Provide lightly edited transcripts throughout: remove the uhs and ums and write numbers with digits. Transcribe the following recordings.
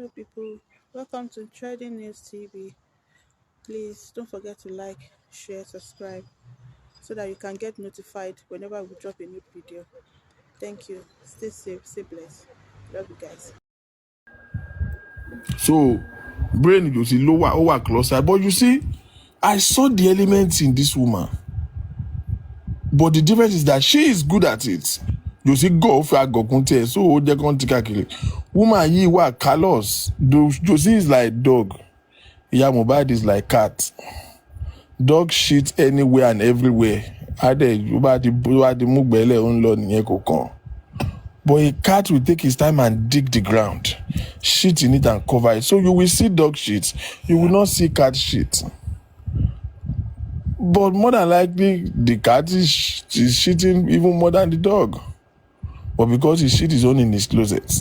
Hello, people. Welcome to Trading News TV. Please don't forget to like, share, subscribe so that you can get notified whenever we drop a new video. Thank you. Stay safe, stay blessed. Love you guys. So, brain you see lower over closer, but you see, I saw the elements in this woman, but the difference is that she is good at it. You see, go for a gokunte, so they can't take woman ye wa callous. You see, is like dog. Yeah, Mohbad is like cat. Dog shit anywhere and everywhere. Ade you ba the mugbele on lo niyen kokon. But a cat will take his time and dig the ground, shit in it and cover it. So you will see dog shit. You will not see cat shit. But more than likely, the cat is shitting even more than the dog. But because he shit his own in his closet.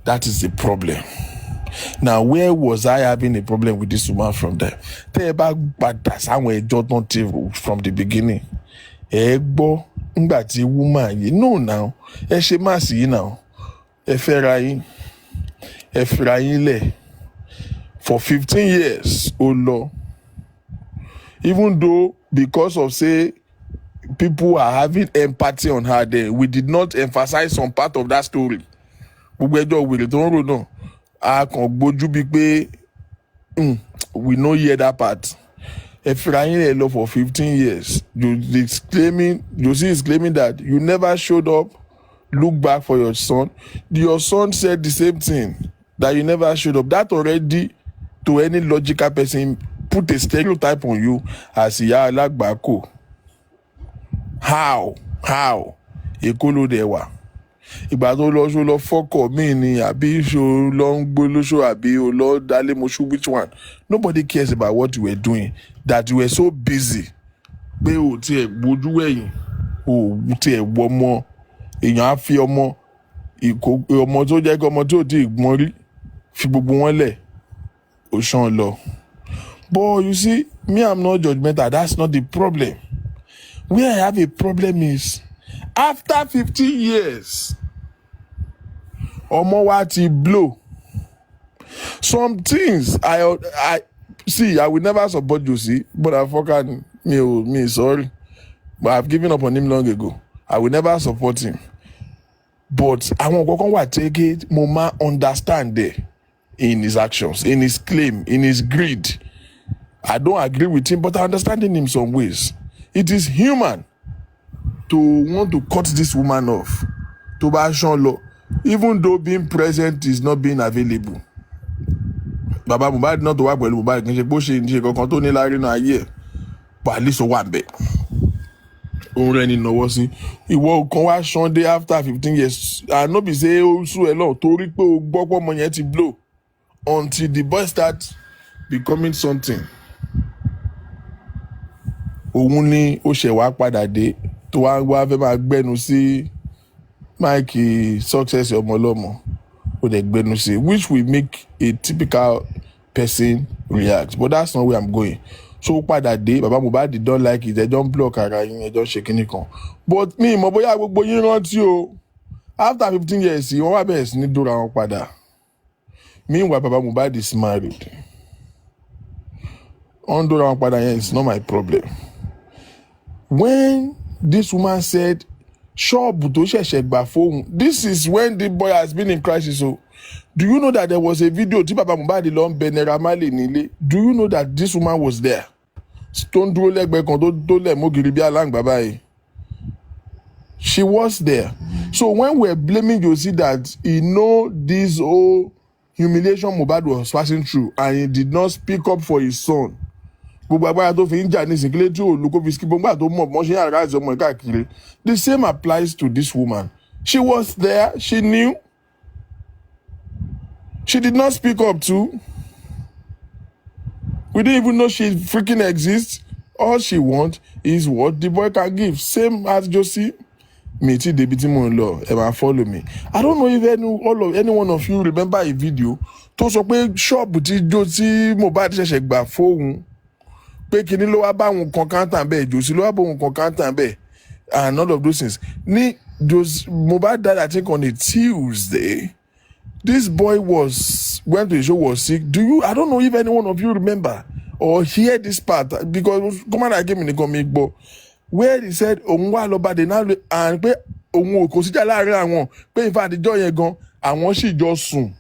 That is the problem. Now, where was I having a problem with this woman from there? Tell about that's how we don't from the beginning. Egbo, ngbati woman, you know now. She must see now. Eferayin le for 15 years, oh Lord. Even though because of say people are having empathy on her there, we did not emphasize some part of that story. We don't know. We know hear that part. Efrain Elo for 15 years. Josie is claiming that you never showed up, look back for your son. Your son said the same thing, that you never showed up. That already, to any logical person, put a stereotype on you as Iya Alagbako. How? Ekolo dewa. Ìgbà tó lọ ṣó lọ fọ́kọ̀ mí ni àbí ṣó lọ ń gbó lóṣó àbí ó lọ dálé mọ́ṣú, which one? Nobody cares about what you were doing, that you were so busy pé o tiẹ̀ gbójú ẹ̀yìn o tiẹ̀ wọ ọmọ èèyàn á fi ọmọ tó jẹ́ kí ọmọ tó ti gbọ́n rí fi gbogbo wọn lẹ̀ ó ṣàn lọ. But you see, me, I'm not judgmental. That's not the problem. Where I have a problem is after 50 years, Omo wa ti blow. Some things I see, I will never support Josie, but I fucking me sorry. But I've given up on him long ago. I will never support him. But I want to take it, Mama understand there in his actions, in his claim, in his greed. I don't agree with him, but I understand him in some ways. It is human to want to cut this woman off, to buy Sean Law, even though being present is not being available. Baba Mohbad not to work with Mohbad, kì í ṣe bó ṣe ní kankan tó ní láàrin náà ayé, but at least ó wà ńbẹ̀. Òun rẹ̀ ni ìnáwó sí. Ìwọ kan wá Sunday after 15 years, and no be say ó sú ẹ lọ torí pé o gbọ́ pé ọmọ yẹn ti blow until the boy start becoming something. Òun ni ó ṣẹ̀ wá padà dé tó wá fẹ́ máa gbẹ́nu sí Mike success ọmọ ọlọ́mọ ó dẹ̀ gbẹ́nu sí, which will make a typical person react, but that's not where I'm going. So padà dé baba Mohbad don't like it, they don't block ara yín, ẹ jọ ṣe kíní kan. But me mo bóyá gbogbo yín rántí o, after 15 years wọ́n wá bẹ̀rẹ̀ sí ní dóra wọn padà. Meanwhile baba Mohbad is married. On dóra wọn padà yẹn is not my problem. When this woman said, this is when the boy has been in crisis. So, do you know that there was a video? Do you know that this woman was there? She was there. So when we're blaming Josie that he know this whole humiliation Mohbad was passing through and he did not speak up for his son, the same applies to this woman. She was there, she knew. She did not speak up too. We didn't even know she freaking exists. All she wants is what the boy can give. Same as Josie. Meti Debiti Monlo, ever follow me. I don't know if any one of you remember a video to sọ pé shop tí Josie Mohbad ṣẹ̀ṣẹ̀ gbà fóun. Pé kíní ló wá bá wọn kan counter be Josie ló wá bá wọn kan counter be and all of those things. Mohbad died, I think, on a Tuesday. This boy went to the show, was sick. I don't know if any one of you remember or hear this part, because Commander came in the comic book where he said, "Òun wá lọ bá de náà and pé òun kò síjà láàrin àwọn pé in fact ìjọ yẹn gan àwọn sì jọ sùn."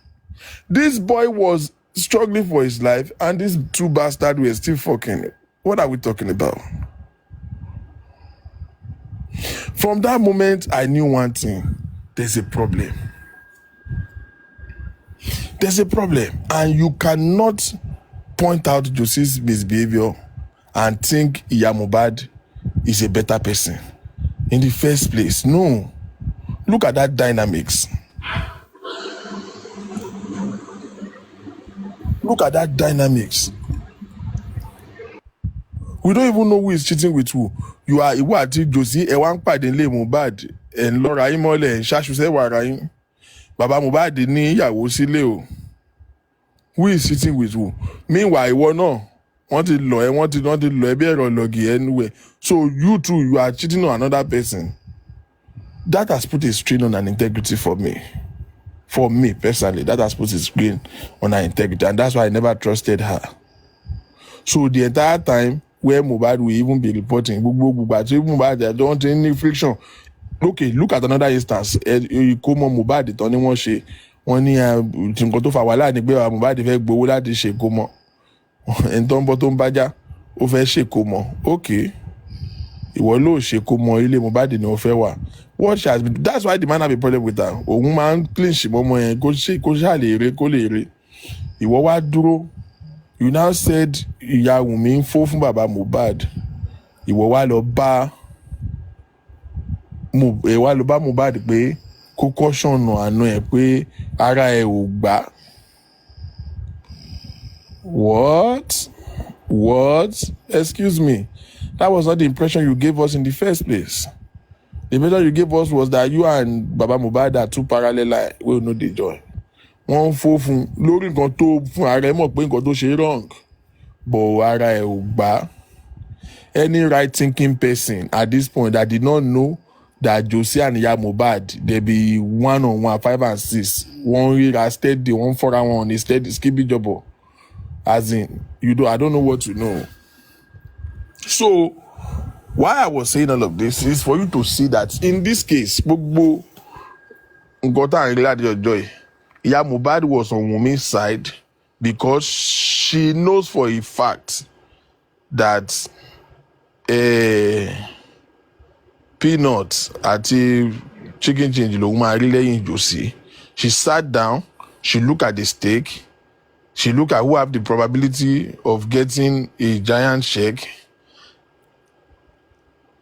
This boy was struggling for his life, and these two bastards were still fucking. What are we talking about? From that moment, I knew one thing: there's a problem. There's a problem, and you cannot point out Josie's misbehavior and think Iya Mohbad is a better person in the first place. No. Look at that dynamics. Look at that dynamics. We don't even know who is cheating with who. You are ìwọ àti Josie ẹ wá ń pàdé nílé Mohbad ẹ ń lọ́ra yín mọ́lẹ̀ ẹ ń ṣàṣùṣẹ́ wàrà yín. Bàbá Mohbad ní ìyàwó sílé o. Who is cheating with who? Meanwhile, ìwọ náà wọ́n ti lọ ẹ bí ẹ̀rọ lọ́gì anywhere. So you too, you are cheating on another person. That has put a strain on an integrity for me. For me personally, that has put a strain on her integrity, and that's why I never trusted her. So the entire time where Mohbad will even be reporting, Mohbad, I don't want any friction. Okay, look at another instance. Ìkómọ Mohbad tán ni wọ́n ṣe. Wọ́n ní nǹkan tó fà wàhálà ni pé Mohbad fẹ́ gbowó láti ṣe ìkómọ. Ẹni tó ń bọ́ tó ń bájá, ó fẹ́ ṣe ìkómọ. Okay. Ìwọ ló ṣe ìkómọ ilé Mohbad ni ó fẹ́ wà. That's why the man have a problem with her. Òun máa ń clinch mọ́mọ́ yẹn kó ṣáà lè eré kó lè eré. Ìwọ wá dúró. You now said ìyá Wùnmí ń fó fún bàbá Mohbad. Ìwọ wá lọ bá Mohbad pé kó kọ́ṣọ̀nù àánú ẹ̀ pé ara ẹ̀ ò gbà. What? Excuse me. That was not the impression you gave us in the first place. The impression you gave us was that you and Baba Mohbad are two parallel lines. We know the joy. Wọ́n fó fún lórí nǹkan tó fún ara ẹ̀ mọ̀ pé nǹkan tó ṣe wrong. But ara ẹ̀ ò gbà. Any right-thinking person at this point that did not know that Josie and Iya Mohbad, they be 1-on-1, 5 and 6. One ríra steady, one for one on a steady, skippy jobber. As in, I don't know what to know. So, why I was saying all of this is for you to see that in this case, gbogbo nǹkan and glad your joy. Iya Mohbad was on Wunmi's side because she knows for a fact that peanuts àti chicken change lòun máa rí lẹ́yìn Josie. She sat down, she looked at the stake, she looked at who have the probability of getting a giant check,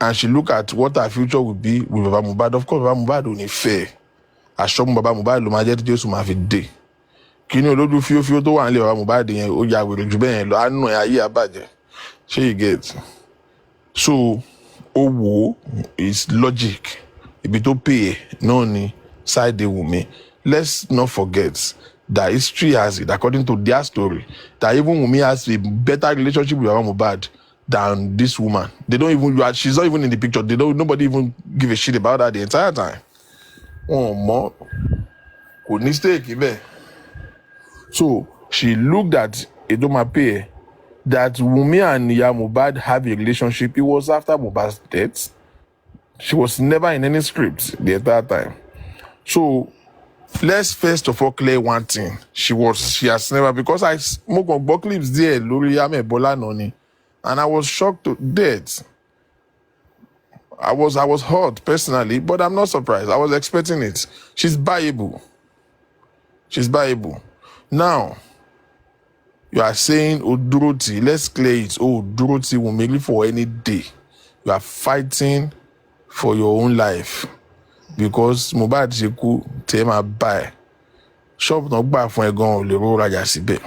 and she looked at what her future would be with Baba Mohbad. Of course, Baba Mohbad ò ní fẹ́. Àṣọ́mú Baba Mohbad ló máa jẹ́ títí oṣù máa fi dé. Kí ni olójú fíofíó tó wà nílé Baba Mohbad yẹn ó ya wèrè jù bẹ́ẹ̀ yẹn lọ, àánú ẹ̀ ayé àbàjẹ́. Ṣé you get? So, owó is logic. Ibi tó pay náà ni side Wunmi. Let's not forget that history has it, according to their story, that even Wunmi has a better relationship with Baba Mohbad than this woman. They don't even, she's not even in the picture. Nobody even give a shit about her the entire time. Oh, more. Kò ní stake ibẹ̀. So, she looked at Edoma Pay that Wunmi and Iya Mohbad have a relationship. It was after Mohbad's death. She was never in any script the entire time. So, let's first of all clear one thing. She has never, because I smoke on clips there, Lori Ame Bola Noni, and I was shocked to death. I was hurt personally, but I'm not surprised. I was expecting it. She's buyable. Now, you are saying Oduroti, let's clear it. Oduroti will make it for any day. You are fighting for your own life. Because Mohbad ṣe kú tẹ́ máa bá ẹ̀. Shop náà gbà fún ẹ gan-an ò lè rówó rajà síbẹ̀.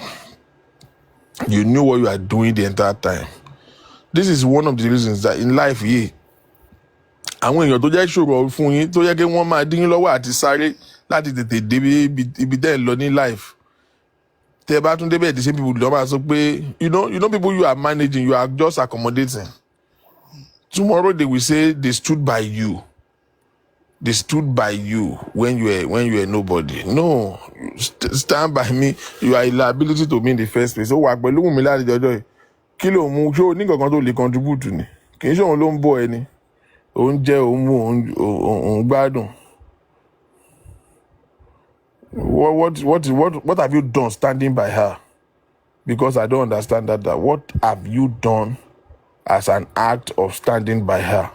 You knew what you are doing the entire time. This is one of the reasons that in life yìí, àwọn èèyàn tó jẹ́ ìṣòro fún yín tó yẹ kí wọ́n máa dín yín lọ́wọ́ àti sáré láti tètè dé ibi tẹ́ ẹ̀ lọ ní life. Tẹ́ bá tún débẹ̀ the same people lọ́ máa sọ pé you know people you are managing, you are just accommodating. Tomorrow they will say they stood by you. they stood by you when you were nobody. No, stand by me. You are a liability to me in the first place. So wà pẹ̀lú mi láti jọjọ́ yìí. Kí ló mú ṣó ní kankan tó lè contribute ni? Kì í ṣe òun ló ń bọ̀ ẹni. Òun jẹ́ òun mú òun gbádùn. What have you done standing by her? Because I don't understand that. What have you done as an act of standing by her?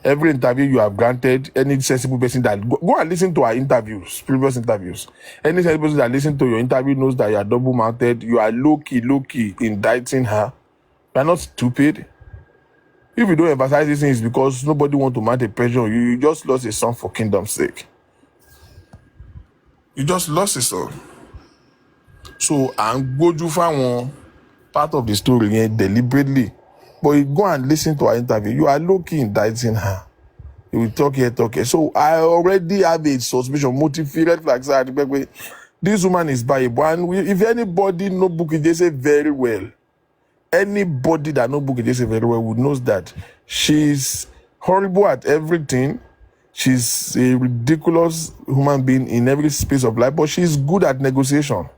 Every interview you have granted, any sensible person that go and listen to our interviews, previous interviews. Any sensible person that listen to your interview knows that you are double-mounted. You are low-key indicting her. You are not stupid. If you don't emphasize these things because nobody want to mount a pressure on you, you just lost a son for kingdom's sake. You just lost a son. So I'm going to find part of the story deliberately. But you go and listen to her interview. You are low-key indicting her. You will talk here. So I already have a suspicion, motive, red flags. This woman is buyable. And if anybody know Bukky Jesse very well, anybody that know Bukky Jesse very well would knows that she's horrible at everything. She's a ridiculous human being in every space of life, but she's good at negotiation.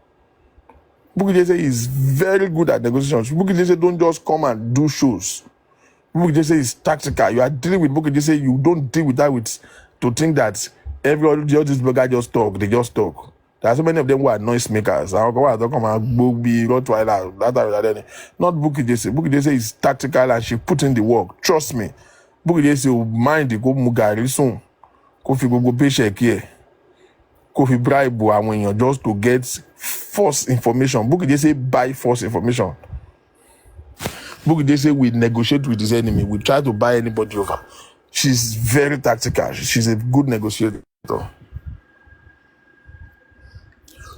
Bukky Jesse is very good at negotiations. Bukky Jesse don't just come and do shows. Bukky Jesse is tactical. You are dealing with Bukky Jesse, you don't deal with that to think that all these bloggers just talk. They just talk. There are so many of them who are noise makers. Not Bukky Jesse. Bukky Jesse is tactical and she put in the work. Trust me. Bukky Jesse will mind the go mugari soon. Kofi go paycheck here. Kofi bribe when you're just to get false information. Bukky Jesse buy false information. Bukky Jesse will negotiate with his enemy. We try to buy anybody over. She's very tactical. She's a good negotiator.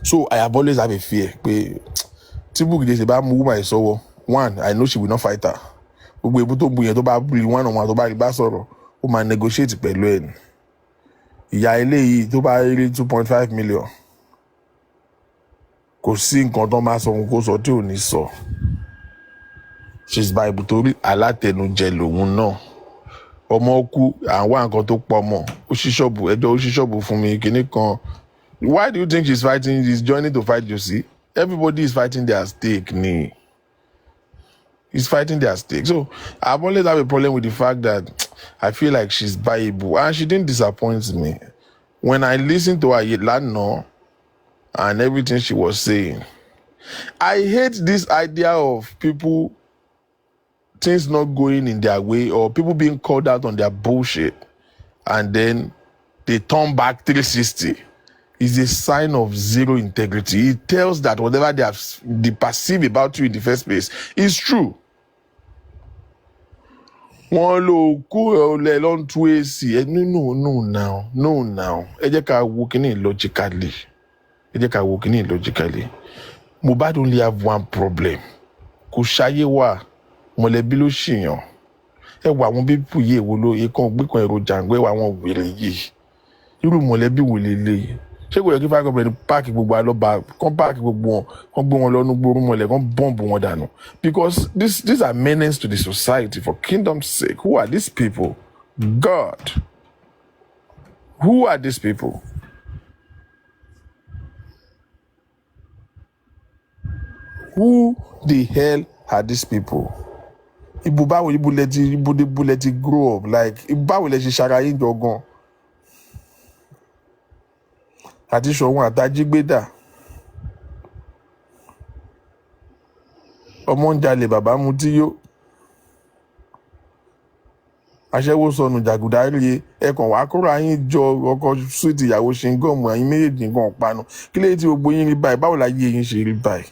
So I have always have a fear. Bukky Jesse ba move my soul. One, I know she will not fight her. One on one to buy the who might negotiate pẹ̀lú ẹ̀. Ìyá eléyìí tó bá rí 2.5 million. Kò sí nǹkan tó máa sọ kó sọ tí ò ní sọ. She's Bible torí alátẹnujẹ lòun náà. Ọmọ kú àwọn nǹkan tó pọ̀ mọ́. Ó ṣí ṣọ́ọ̀bù fún mi kíní kan. Why do you think she's fighting? She's joining to fight, you see? Everybody is fighting their stake, ni. He's fighting their stake. So I've always have a problem with the fact that I feel like she's buyable. And she didn't disappoint me. When I listened to her Lano and everything she was saying, I hate this idea of people, things not going in their way or people being called out on their bullshit and then they turn back 360. It's a sign of zero integrity. It tells that whatever they perceive about you in the first place is true. Wọ́n lò kú ọ̀lẹ lọ́n tú èsì ẹ no now ẹ jẹ́ ká wo kíní logically Mohbad only have one problem kò ṣayé wà mọ̀lẹ́bí ló ṣìyàn ẹ wà àwọn bíbù yìí èwo ló kan gbé kan èrò jàǹgbé wà àwọn wèrè yìí irú mọ̀lẹ́bí wò lélẹ̀ ṣé kò yẹ kí fáwọn ọmọ páàkì gbogbo alọ́ba kan páàkì gbogbo wọn kan gbé wọn lọ́nu gbóró mọ́lẹ̀ kan bọ́ǹbù wọn dànù because these are menace to the society for kingdom's sake. Who are these people? God. Who are these people? Who the hell are these people? Ibu let it grow up like Ibu let it sharayin dogon. Àti Ṣọ̀ún àtàjígbédà ọmọ ń jalè bàbá mutí yó aṣẹ́wó sọnù jàgùdà rí ẹkàn wá kúrò ayín jọ ọkọ súwìtì ìyàwó ṣingọ́ọ̀mù ayín méjèèjì nǹkan panu kí lè tí gbogbo yín rí báyìí báwo la yé yín ṣe rí báyìí.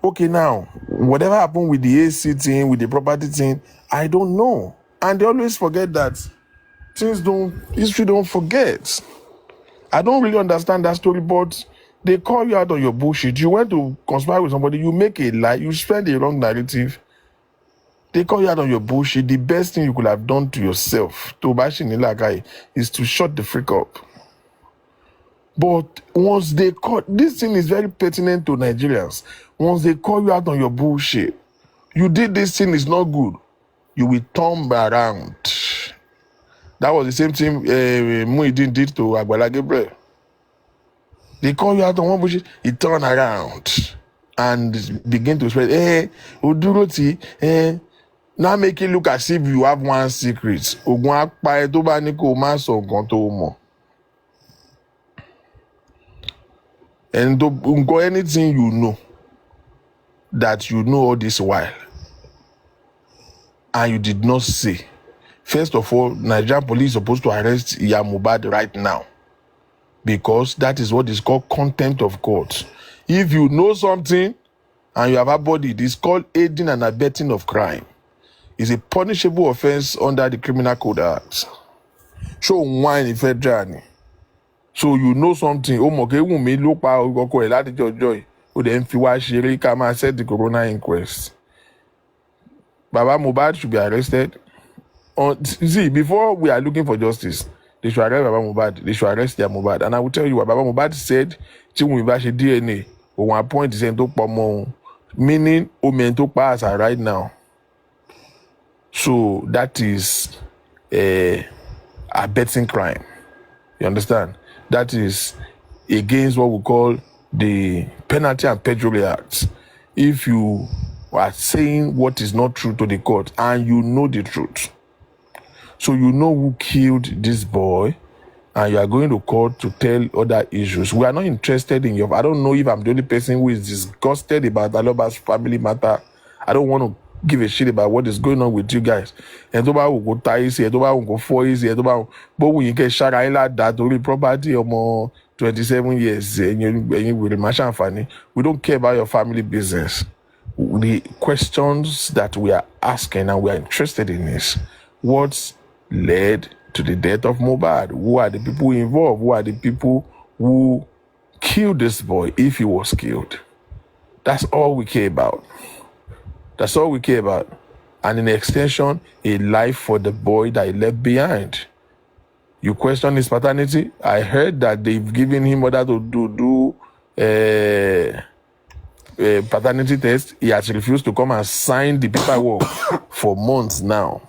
Okay, now whatever happened with the AC thing, with the property thing, I don't know, and they always forget that history don't forget. I don't really understand that story, but they call you out on your bullshit. You went to conspire with somebody, you make a lie, you spread a wrong narrative. They call you out on your bullshit. The best thing you could have done to yourself, is to shut the freak up. But once they call, this thing is very pertinent to Nigerians. Once they call you out on your bullshit, you did this thing is not good, you will turn around That was the same thing Muideen did to Agbala Gabriel. They call you out on one bullshit, he turn around and begin to spread, Oduroti, now make it look as if you have one secret. Ogun apa tó bá ní kó má sọ nǹkan tó mọ̀. And anything you know that you know all this while and you did not say. First of all, Nigerian police is supposed to arrest Iya Mohbad right now, because that is what is called contempt of court. If you know something and you have abodied, it's called aiding and abetting of crime. It's a punishable offense under the Criminal Code Act. Show wine in federal. So you know something. Oh, okay, Wunmi ló pa ọkọ ẹ̀ láti jọjọ́. O dẹ̀ ń fi wá ṣeré ká máa set the coroner inquest. Baba Mohbad should be arrested. See, before we are looking for justice, they should arrest Baba Mohbad. They should arrest their Mohbad. And I will tell you what Baba Mohbad said. Tí Wunmi bá ṣe DNA, òun appoint ìṣẹ́ tó pọ̀ mọ́ òun. Meaning, omi tó pa as right now. So that is abetting crime. You understand? That is against what we call the Penalty and Perjury Act. If you are saying what is not true to the court and you know the truth, so you know who killed this boy, and you are going to court to tell other issues. We are not interested in your... I don't know if I'm the only person who is disgusted about Aloba's family matter. I don't want to give a shit about what is going on with you guys. And tó bá wù kó ta easy, and tó bá wù kó fọ́ easy, and tó bá wù yín kẹ́ ṣára yín ládàá torí property ọmọ 27 years, ẹ̀yin wèrè má ṣàǹfààní. We don't care about your family business. The questions that we are asking and we are interested in is what led to the death of Mohbad? Who are the people involved? Who are the people who killed this boy if he was killed? That's all we care about. That's all we care about. And in extension, a life for the boy that he left behind. You question his paternity? I heard that they've given him order to do paternity test. He has refused to come and sign the paperwork for months now.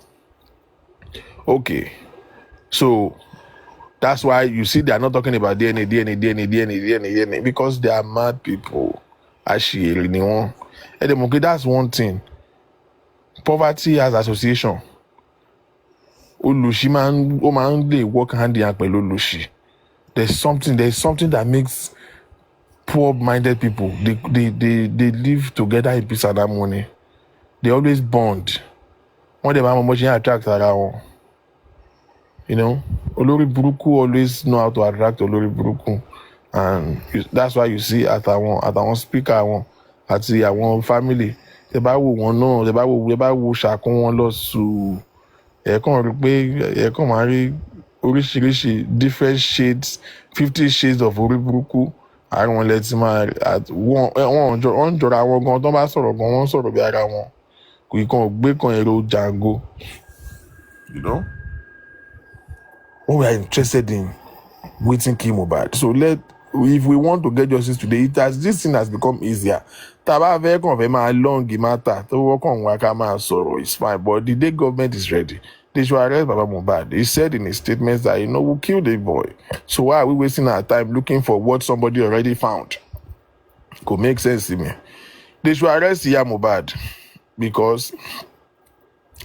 Okay. So that's why you see they are not talking about DNA, because they are mad people. Actually, that's one thing. Poverty as association. Olushi man, they work hand in hand with Olushi. There's something that makes poor-minded people. They live together in peace and harmony. They always bond. When they have much attract around. You know, Olori Buruku always know how to attract Olori Buruku, and that's why you see at our speaker, at our family, the Bible won't know, the Bible shall come on loss to marry different shades, 50 shades of Olori Buruku. I don't let him at one jọra wọn gan tó bá sọ̀rọ̀ gan wọ́n sọ̀rọ̀ bí ara wọn kò kàn gbé kan èrò Django, you know. What we are interested in waiting kill Mohbad. So if we want to get justice today, this thing has become easier. Taba fẹ́ kàn fẹ́ máa long matter tó wọ́kàn wá ká máa sọ̀rọ̀ is fine, but the day government is ready, they should arrest Baba Mohbad. He said in his statements that we'll kill the boy. So why are we wasting our time looking for what somebody already found? Could make sense to me. They should arrest Iya Mohbad because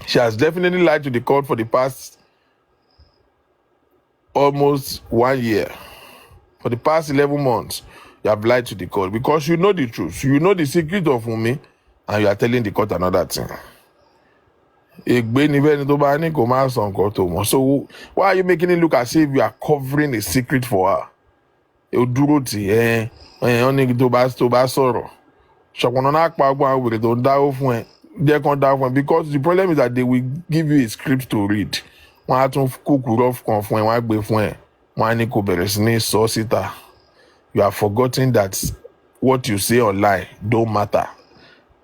she has definitely lied to the court for the past almost 1 year. For the past 11 months, you have lied to the court because you know the truth. You know the secret of Wunmi, and you are telling the court another thing. So why are you making it look as if you are covering a secret for her? Because the problem is that they will give you a script to read. You have forgotten that what you say online don't matter.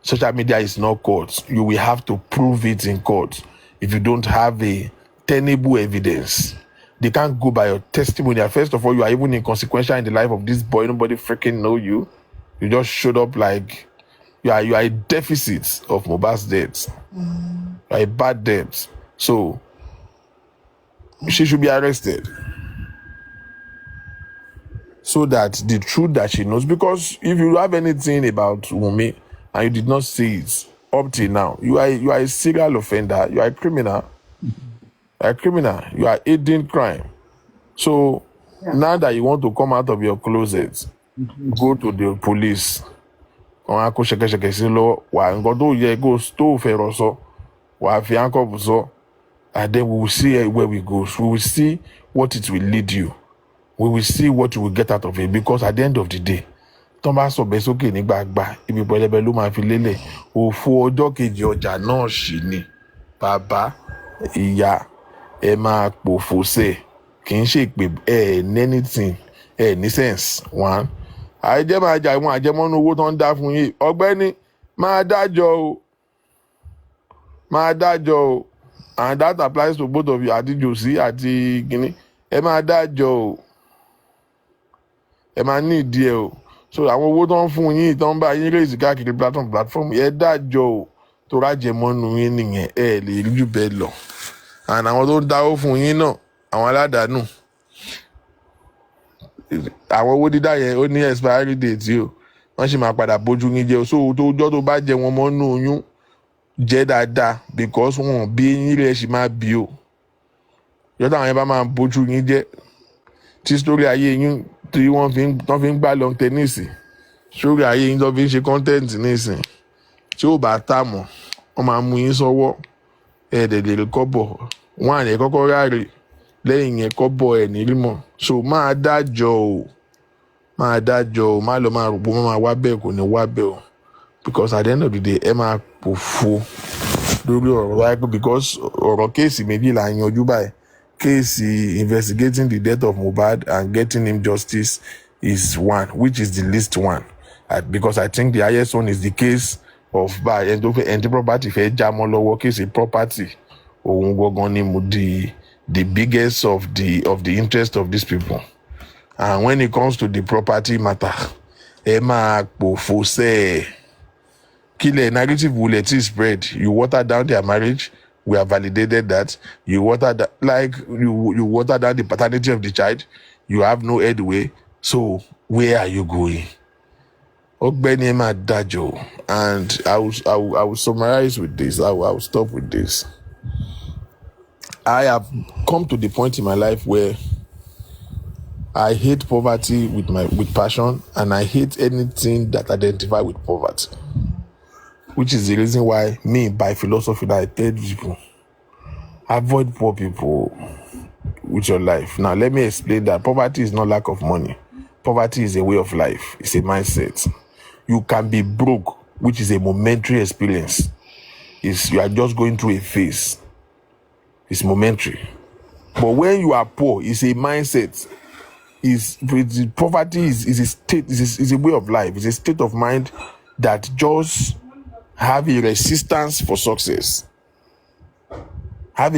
Social media is not court. You will have to prove it in court if you don't have a tenable evidence. They can't go by your testimony. First of all, you are even inconsequential in the life of this boy. Nobody freaking know you. You just showed up like you are a deficit of Mohbad's debt. You are a bad debt. So she should be arrested. So that the truth that she knows, because if you have anything about Wunmi and you did not say it up till now, you are a serial offender, you are a criminal, you are aiding crime. So now that you want to come out of your closet, go to the police. And then we will see where we go. We will see what it will lead you. We will see what you will get out of it, because at the end of the day, tó bá sọ bẹ́ẹ̀ sókè ní gbàgbà ibi pẹlẹbẹ ló máa fi lélẹ̀. Òfò ọjọ́ kejì ọjà náà ṣì ni. Bàbá ìyá ẹ máa pòfò sẹ̀, kì í ṣe pé ní anything ní sense. One, àìjẹ́ máa jà ìwọ̀n àjẹmọ́nú owó tó ń dá fún yín. Ọ̀gbẹ́ni máa dájọ́ o, and that applies to both of you, àti Josie àti Gini. Ẹ máa dájọ́ o, ẹ máa ní ìdí ẹ o. So àwọn owó tó ń fún yín tó ń bá yín raise káàkiri platform ẹ dájọ́ o, tó rájẹmọ́nú yín nìyẹn, ẹ lè rí jù bẹ́ẹ̀ lọ. And àwọn tó ń dáwó fún yín náà, àwọn aládàánù, àwọn owó dídá yẹn ó ní expiry date o, wọ́n sì máa padà bójú yín jẹ́ o. So tójọ́ tó bá jẹ wọn mọ́nú oyún jẹ́ dáadáa, because wọn bí yín rẹ̀ sì máa bí o. Yọ́tà àwọn yẹn bá máa bójú yín jẹ́, tí story ayé yín tí wọ́n fi ń gbá long tennis, story ayé yín tó fi ń ṣe content nísìn, tí ó bá tà mọ́ wọ́n máa mú yín sọ́wọ́, ẹ̀ẹ́dẹ̀dẹ̀rẹ̀ kọ́bọ̀, wọ́n àlẹ́ kọ́kọ́ ráre, lẹ́yìn yẹn kọ́bọ̀ ẹ̀ nírí mọ́. So máa dájọ́ o, má lọ máa rò pé wọ́n máa wá bẹ́ẹ̀, kò ní wá bẹ́ẹ̀ o, because at the end of the day ẹ máa pòfo lórí ọ̀rọ̀ wáyé, because ọ̀rọ̀ kéèsì méjì là ń yanjú báyìí. Kéèsì investigating the death of Mohbad and getting him justice is one, which is the least one, because I think the highest one is the case of ẹni property fẹ́ já mọ́ lọ́wọ́, kéèsì property òun gangan ni the biggest of the interest of these people. And when it comes to the property matter, ẹ máa pòfo sẹ́ẹ̀. Kílẹ̀ narrative will let it spread. You water down their marriage. We have validated that. You water you water down the paternity of the child. You have no headway. So where are you going? Ọ̀gbẹ́ni ẹ máa dájọ́. And I will summarize with this. I will stop with this. I have come to the point in my life where I hate poverty with passion, and I hate anything that identify with poverty. Which is the reason why me, by philosophy, that I tell people, avoid poor people with your life. Now, let me explain that poverty is not lack of money. Poverty is a way of life. It's a mindset. You can be broke, which is a momentary experience. You are just going through a phase. It's momentary. But when you are poor, it's a mindset. Poverty is a state, is a way of life. It's a state of mind that just have a resistance for success. And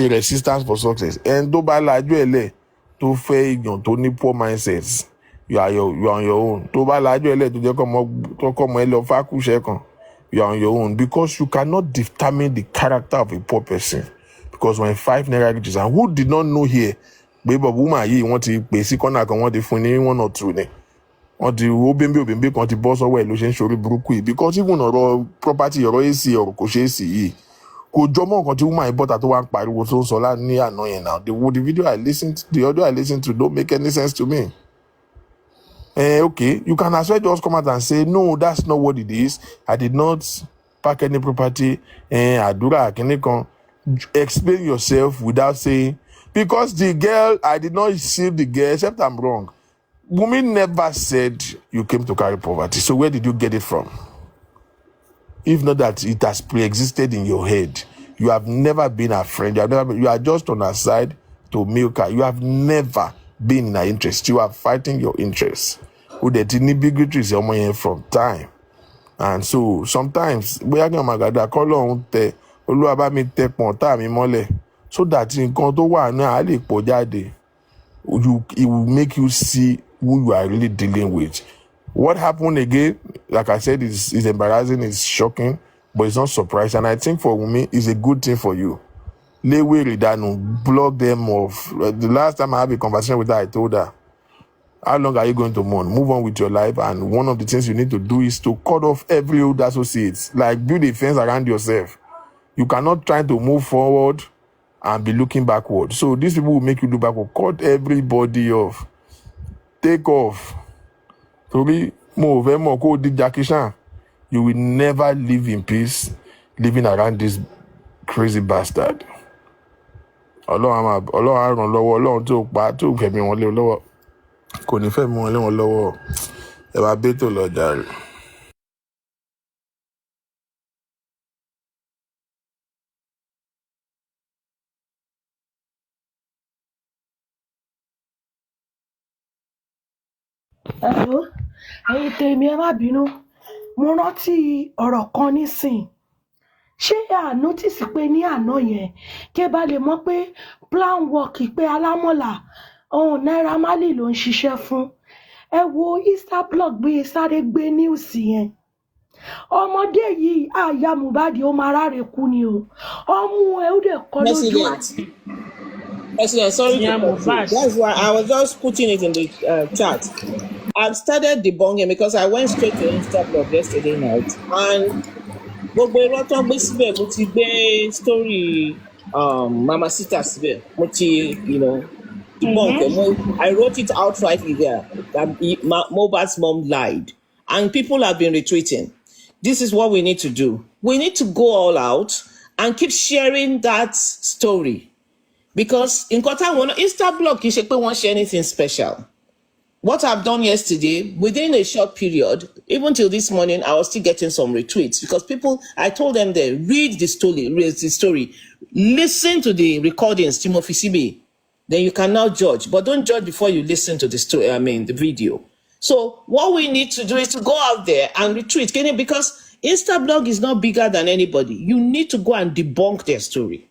tó bá lajú ẹlẹ̀ tó fẹ́ èèyàn tó ní poor mindsets, you are on your own. Tó bá lajú ẹlẹ̀ tó jẹ́ kọ́mọ ẹ lọ fákúṣẹ́ kan, you are on your own, because you cannot determine the character of a poor person. Because when 5 naira reaches, and who did not know here, pé bọ̀bú mà yìí wọ́n ti pè sí kọ́nà kan, wọ́n ti fún ní 1 or 2 ni. Wọ́n ti obìnbí kan ti bọ́ sọ́wọ́ ẹ̀ ló ṣe ń ṣorí burúkú yìí, because even ọ̀rọ̀ property, ọ̀rọ̀ AC, ọ̀rọ̀ kò ṣe é sì yìí kò jọmọ́ nǹkan tí woman ìbọ́ta tó wá ń pariwo tó ń sọ ní àná yẹn náà. The audio I listened to don't make any sense to me. Okay, you can as well just come out and say, no, that's not what it is. I did not pack any property. Àdúrà kìíní kan. Explain yourself without saying, because the girl, I did not see the girl, except I'm wrong. Woman never said you came to carry poverty. So where did you get it from? If not that it has pre-existed in your head. You have never been a friend. You are just on her side to milk her. You have never been in her interest. You are fighting your interests. Bigotry from time. And so sometimes we are going to call so that nǹkan tó wà náà á lè pọ̀ jáde. It will make you see who you are really dealing with. What happened again, like I said, is embarrassing, it's shocking, but it's not surprising. And I think for me, it's a good thing for you. Lewe Ridanu, block them off. The last time I had a conversation with her, I told her, how long are you going to mourn? Move on with your life. And one of the things you need to do is to cut off every old associate. Like, build a fence around yourself. You cannot try to move forward and be looking backward. So these people will make you look backward. Cut everybody off. Take off. Torí mo fẹ́ mọ̀ kó di Jackie Chan. You will never live in peace living around this crazy bastard. Ọlọ́run á ràn lọ́wọ́. Ọlọ́run tó pa tó fẹ̀mí wọn lé lọ́wọ́. Kò ní fẹ̀mí wọn lé wọn lọ́wọ́. Ẹ bá bẹ́ tó lọ jàre. Hello, ẹ̀yin tèmi ẹ má bínú. Mo rántí ọ̀rọ̀ kan nísìn. Ṣé a notice pé ní àná yẹn kẹ́ bá lè mọ̀ pé plan work pé alámọ̀là Naira Marley ló ń ṣiṣẹ́ fún. Ẹ wo Instablog bí sáré gbé news yẹn. Ọmọdé yìí àyà Mohbad ó máa ráre kú ni o. Ọmú ẹ ó dẹ̀ kọ́ lójú àti. President, sorry to cut you. That's why I was just putting it in the chat. I've started debunking because I went straight to Instablog yesterday night, and gbogbo irọ́ tó ń gbé síbẹ̀ mo ti gbé story Mama Sita síbẹ̀ mo ti debunk it. I wrote it outrightly there that Mohbad's mom lied, and people have been retweeting. This is what we need to do. We need to go all out and keep sharing that story. Because in Instablog, you should won't share anything special. What I've done yesterday, within a short period, even till this morning, I was still getting some retweets because people, I told them they read the story, listen to the recordings, Timothy CB. Then you can now judge, but don't judge before you listen to the story. The video. So what we need to do is to go out there and retweet, because Instablog is not bigger than anybody. You need to go and debunk their story.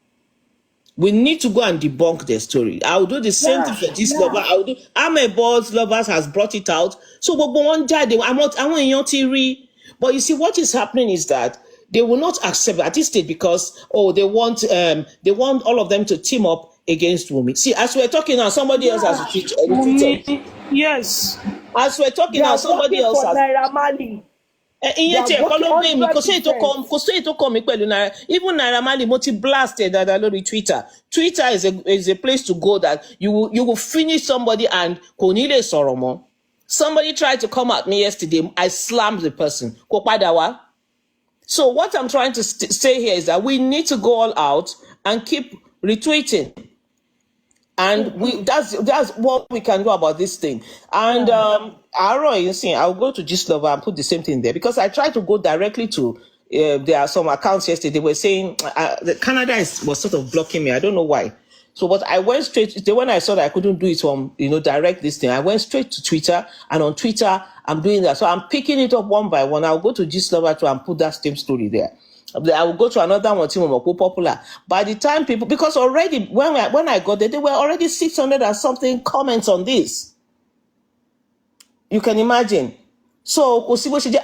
We need to go and debunk their story. I'll do the same thing for this lover. I'll do. Amebo's lovers has brought it out. So one day I'm not. I want your theory. But you see, what is happening is that they will not accept at this stage because they want all of them to team up against Wumi. See, as we're talking now, somebody else has retweeted. Yes. As we're talking now, somebody else has. Naira Marley. Ìyẹn tí ẹ̀kọ́ ló gbé mi kò sí ètò kan mi pẹ̀lú Naira, even Naira Marley mo ti blast ẹ̀ dáadáa lórí Twitter. Twitter is a place to go that you will finish somebody and kò ní lè sọ̀rọ̀ mọ́. Somebody tried to come at me yesterday, I slammed the person. Kò padà wá. So what I'm trying to say here is that we need to go all out and keep retweeting. And that's what we can do about this thing. And I'll go to Gistlover and put the same thing there because I tried to go directly to there are some accounts yesterday. They were saying Canada was sort of blocking me. I don't know why. So, but I went straight when I saw that I couldn't do it from direct this thing. I went straight to Twitter, and on Twitter I'm doing that. So I'm picking it up one by one. I'll go to Gistlover too and put that same story there. I will go to another one, popular. By the time people, because already when I got there, there were already 600 and something comments on this. You can imagine. So,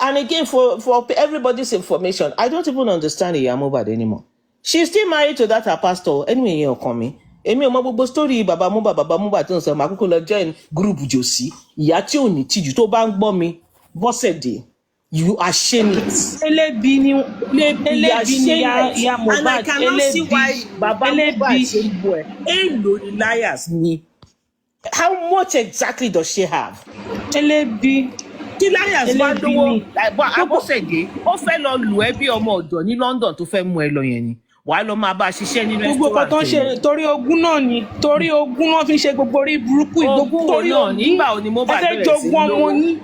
and again, for everybody's information, I don't even understand Mohbad anymore. She's still married to that her pastor. Anyway, you're coming. Èmi ò mọ gbogbo story baba Mohbad tó ń sọ máa kúkú lọ join group Josi. Ìyá tí ò ní tìjú tó bá ń gbọ́ mi Bọ́sẹ̀dé. You are shameless. Elebi ni ya Mohbad. And I cannot see why Baba Mohbad ṣe boy. Èlò liars ni. How much exactly does she have? Elebi. Tí liars wá lówó. Abọ́sẹ̀dé, ó fẹ́ lọ lù ẹ́ bí ọmọ ọ̀dọ̀ ní London tó fẹ́ mú ẹ lọ yẹn ni. Wàá lọ máa bá a ṣiṣẹ́ ní restaurant. Gbogbo kan tó ń ṣe torí ogún náà ni torí ogún náà fi ṣe gbogbo orí burúkú ìgbógun torí ogún nígbà òní Mohbad bẹ̀rẹ̀ sí lówó.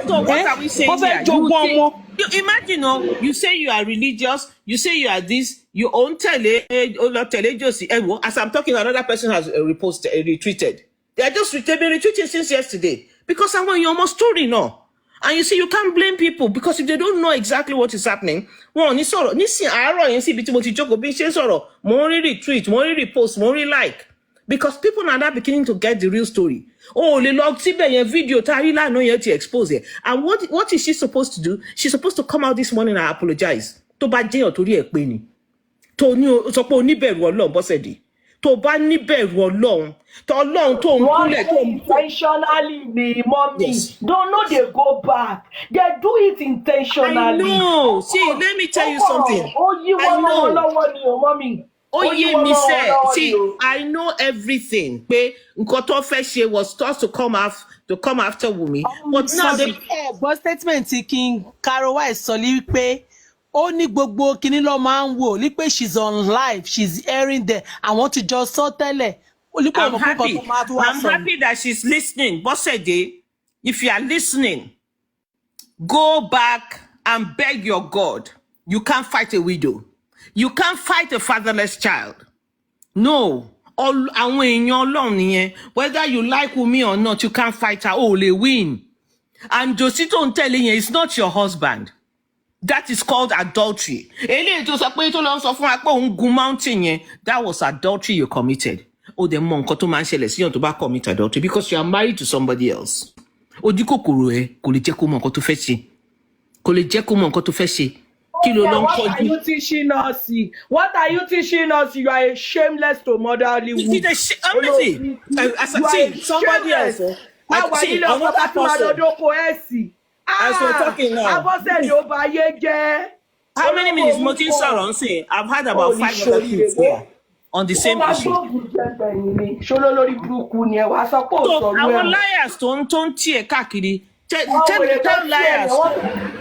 So what are we saying here? You imagine, you say you are religious, you say you are this, you own tele Josi. As I'm talking, another person has retweeted. They've been retweeting since yesterday because I want your more story now. And you see, you can't blame people because if they don't know exactly what is happening, retweet, because people are now beginning to get the real story. Oh, the log video to expose it. And what is she supposed to do? She's supposed to come out this morning and apologize. tó ní sọ pé oníbẹ̀rù Ọlọ́run Bọ́sẹ̀dé tó bá níbẹ̀rù Ọlọ́run tó Ọlọ́run tó ń kúnlẹ̀ tó ń intentionally me mommy Yes. don't know they go back they do it intentionally. I know. See, let me tell you something. ó yí I wọn mọ́ wọn know. lọ́wọ́ ni o mommy. Oh Ó yí yeah, wọn me mọ́ wọn say. lọ́wọ́ See, ni o. I know everything. Pé nǹkan tó fẹ́ ṣe was thought to come after Wumi. But now they gbọ́ statement tí King Caro Wise sọ ní pé ó ní gbogbo kinní ló máa ń wò ní pé she's on live she's airing there àwọn ti jọ sọ tẹ́lẹ̀ ó ní pé I'm ọmọ kókò happy. tó máa tún wá I'm sọ. happy that she's listening. Bọ́sẹ̀dé, if you are listening, go back and beg your God. You can't fight a widow. You can't fight a fatherless child. No. Àwọn èèyàn Ọlọ́run nìyẹn. Whether you like Wumi or not, you can't fight her. Oh, they win. And Josito ń tẹ̀lé yẹn, it's not your husband. That is called adultery. Eléyìí tó sọ pé tó lọ sọ fún wa pé òun gun mountain yẹn, that was adultery you committed. Ó dẹ̀ mọ nǹkan tó máa ń ṣẹlẹ̀ síyàn tó bá commit adultery because you are married to somebody else. Ojú kòkòrò ẹ kò lè jẹ́ kó mọ nǹkan tó fẹ́ ṣe. Kò lè jẹ́ kó mọ nǹkan tó fẹ́ ṣe. Kí ló lọ ń What are kọjú? you teaching us? What are you teaching us? You are a shameless to motherly You woman. did honestly, see, somebody else. See, another person. As we're talking now. Abọ́sẹ̀dé ó ba ayé jẹ́. How many minutes mo ti ń sọ̀rọ̀ ń sìn? I've had about 5 other things here on the same issue. Ṣoló lórí burúkú ni ẹ wá sọ pé ò So sọ̀rọ̀ àwọn ẹ̀. liars tó ń tiẹ̀ káàkiri, tell liars.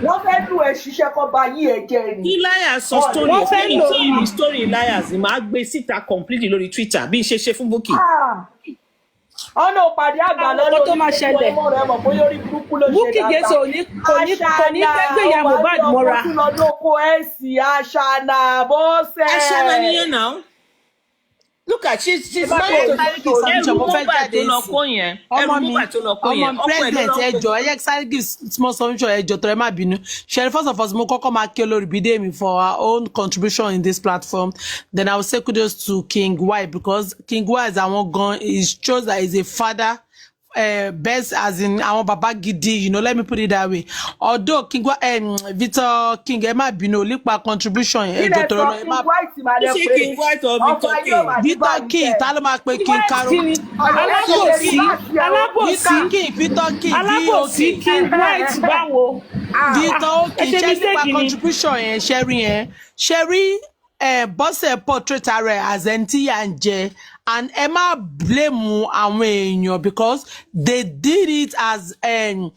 Wọ́n fẹ́ lù ẹ́ ṣiṣẹ́ kọ́ ba yí ẹ jẹ́ ni. Kí liars sọ story, tí ìrìn story liars ni màá gbé síta completely lórí Twitter bí ṣe fún Bukky. Ọ̀nà òpàdé àgbà lọ́dọ̀ tó máa ṣẹlẹ̀. Bukky Jesse kò ní fẹ́ gbé ìyá Mohbad mọ́ra. Aṣana bọ́sẹ̀. Aṣana nìyẹn náà. Look at she's married to ẹrù Mohbad tó lọ kó yẹn. Ẹrù Mohbad tó lọ kó yẹn. Ọmọ president ẹjọ ẹ sáré give small submission ẹjọ tó ẹ má bínú. Ṣẹ̀rí first of all mo kọ́kọ́ máa kí olórí Bídèmí for our own contribution in this platform. Then I will say kudos to King Y because King Y is àwọn gan is shows that he's a father. Best as in àwọn baba gidi, you know, let me put it that way. Although King Victor King ẹ má bínú nípa contribution ẹjọ tó lọ ẹ má ṣe King White or Victor King. Victor King ta ló máa pe King Caro. Alábòsí Victor King Alábòsí King White báwo. Victor King ṣe nípa contribution yẹn ṣẹ́rí Bọ́sẹ̀ portrait rẹ̀ as ẹni tí yà ń jẹ and ẹ má blame àwọn èèyàn because they did it as báwo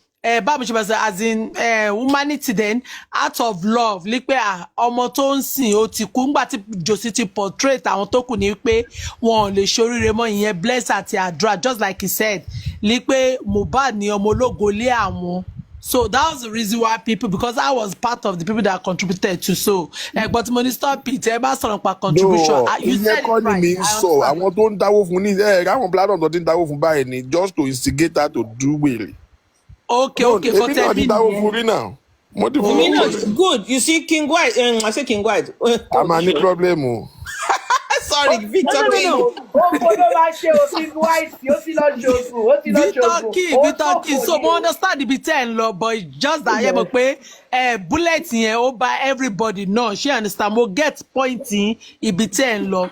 ṣe bá sọ as in humanity then out of love ní pé ọmọ tó ń sìn ó ti kú nígbà tí Josie ti portrait àwọn tó kù ní pé wọn ò lè ṣoríire mọ́ ìyẹn bless àti àdúrà just like he said ní pé Mohbad ni ọmọ ológo lé àwọn. So that was the reason why people, because I was part of the people that contributed to so. But money stop it. Everybody sọ̀rọ̀ pa contribution. You said it right. Mi ń sọ àwọn tó ń dáwó fún ní àwọn platform tó ti ń dáwó fún báyìí ni just to instigate her to do well. Okay. For èmi náà ti dáwó fún rí náà. Mo ti fún rí. Good. You see King White. I say King White. A máa ní problem o. Sorry, Victor King. Victor King. So we understand the 10 law, but just that yeah, but bullet yẹn ó bá everybody know. She understand. Mo get pointing ibi 10 law.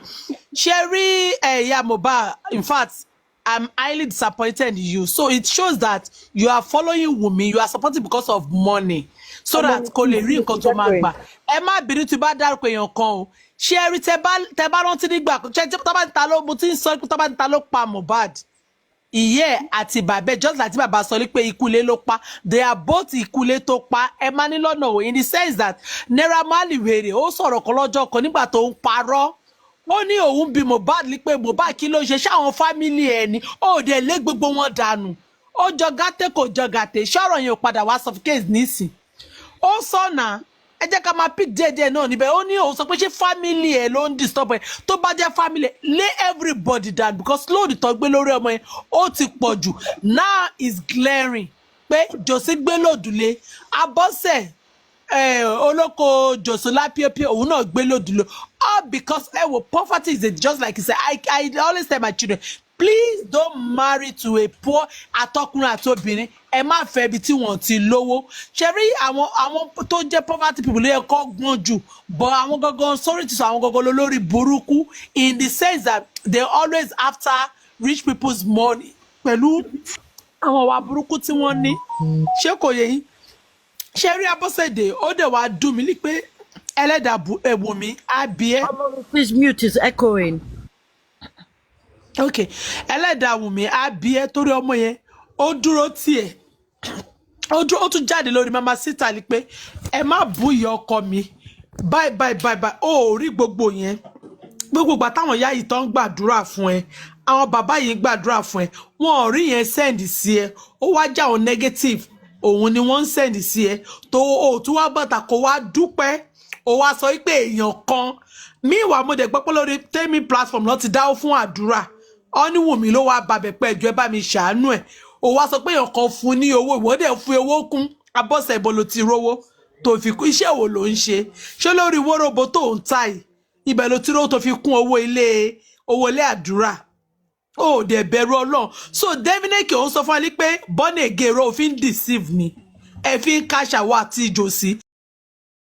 Sherry, yeah, Mohbad. In fact, I'm highly disappointed in you. So it shows that you are following Wumi. You are supporting because of money. So that kò lè rí nǹkan tó máa gbà. Ẹ má bínú tí bá dárúkọ èèyàn kan o. Ṣé rí tẹ bá rántí nígbà ṣe tó bá ń ta ló mo ti ń sọ pé tó bá ń ta ló pa Mohbad. Ìyẹ́ àti bàbá just like tí bàbá sọ pé ikúlé ló pa. They are both ikúlé tó pa. Ẹ má ní lọ́nà o in the sense that Naira Marley wèrè ó sọ̀rọ̀ kan lọ́jọ́ kan nígbà tó ń parọ́. Ó ní òun bí Mohbad ní pé Mohbad kí ló ṣe ṣáwọn fámìlì ẹ̀ ni ó dẹ̀ lé gbogbo wọn dànù. Ó jọ gàtẹ́ kò jọ gàtẹ́ ṣọ́rọ̀ yẹn ò padà wá suffocate nísìn. Ó sọ̀nà ẹ jẹ́ ká máa pick déédéé náà níbẹ̀ ó ní òun sọ pé ṣé family ẹ̀ ló ń disturb ẹ̀ tó bá jẹ́ family lay everybody down because lóòdì tó gbé lórí ọmọ yẹn ó ti pọ̀ jù now is glaring pé Josie gbé lòdùlé Abọ́sẹ̀ olóko Josie lápẹ́pẹ́ òun náà gbé lòdùlé all because poverty is just like he said I always tell my children please don't marry to a poor àtọkùnrin àti obìnrin ẹ má fẹ́ ibi tí wọ́n ti lówó ṣe rí àwọn tó jẹ́ poverty people ló yẹ kó gbọ́n jù but àwọn gangan sorry to say àwọn gangan lórí burúkú in the sense that they always after rich people's money pẹ̀lú àwọn wà burúkú tí wọ́n ní ṣé kò yẹ yín ṣe rí Abọ́sẹ̀dé ó dẹ̀ wá dùn mí ní pé ẹlẹ́dàá Wùmí á bí ẹ́. Please mute, is echoing. Okay, ẹlẹ́dàá Wùmí á bí ẹ́ torí ọmọ yẹn ó dúró tiẹ̀ ó tún jáde lórí mama síta ni pé ẹ má bú ìyá ọkọ mi bye ó rí gbogbo yẹn gbogbo ìgbà táwọn ìyá yìí tán gbàdúrà fún ẹ àwọn bàbá yìí gbàdúrà fún ẹ wọn ò rí yẹn send sí ẹ ó wá já àwọn negative òun ni wọ́n ń send sí ẹ tó o tún wá bàtà kó wá dúpẹ́ ó wá sọ pé èèyàn kan míwàá mo dẹ̀ gbọ́ pé lórí tèmi platform ló ti dáwó fún àdúrà ó ní Wùmí ló wá bàbẹ̀ pé ẹjọ́ ẹ bá mi ṣàánú ẹ̀ ó wá sọ pé èèyàn kan fún ní owó ìwọ dẹ̀ fún owó kún Abọ́sẹ̀ ibo ló ti rówó tó fi kún iṣẹ́ wo ló ń ṣe lórí wóróbo tó ń ta yìí ibẹ̀ ló ti rówó tó fi kún owó ilé àdúrà ó dẹ̀ bẹ̀rù Ọlọ́run so definitely òun sọ fún wa ní pé born again òfin deceive ni ẹ fi ń káṣàwọ àti ìjòsí